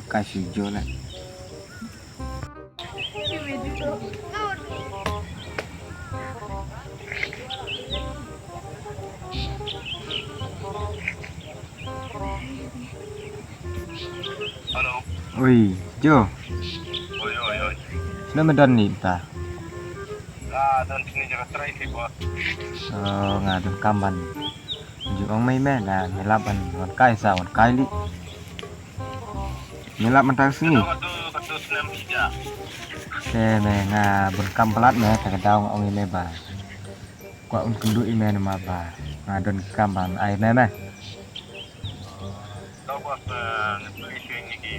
kasih jual. Halo. Oi, Jo. Oi, oi, oi. Sino medan nih ta? Dan sini jaga try sih, bos. Ngadon kamban. Ju ong mai me na melaban wan kai sa wan kai li. Melap mentang sini. Kadu senam hija. Me nga bun kam pelat me ta daung ong ime ba. Kwa un kundu ime na ba. Ngadon kamban ai me. Tahu bos, ngebeli ini di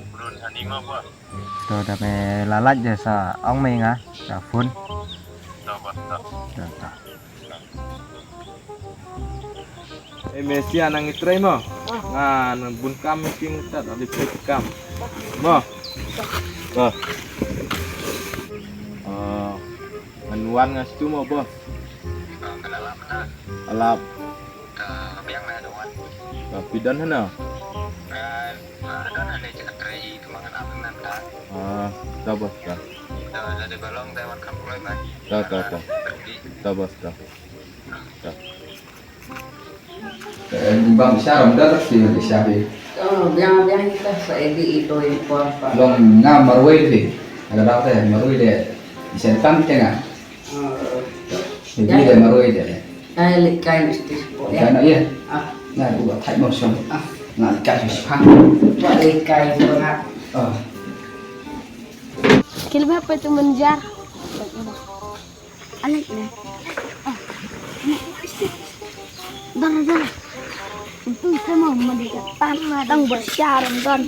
Brun Anima, bos. To da me lalat je sa ong mai nga da fun. Tahu bos, tahu. Ta. Messi anang itray mo. Nga nang bunkam king tat ali kam. Mo. Bos. Anuan ngas tu mo bos. Kenapa mana? Alap Yang mana wan? pidan hana. Ada ada jaga try kemangan apa nanti? Ta bos ta. Ada balong lewat kampung lagi. Ta. Pergi. Ta bos ta. Bang Syarab dah sih di Syabi. Biang kita seedi itu impor pak. Long ngam marwai sih. Ada apa ya marwai deh. Bisa tam tengah. Jadi deh marwai deh. Ay kain istis po. Karena iya. Ah, Nah, buat thai mau xong. Nah, kasih sepah. pak kain banget. Kilba apa itu menjar? Alik nih. Darah. Itu semua mendekat tanah dan bersyaram dan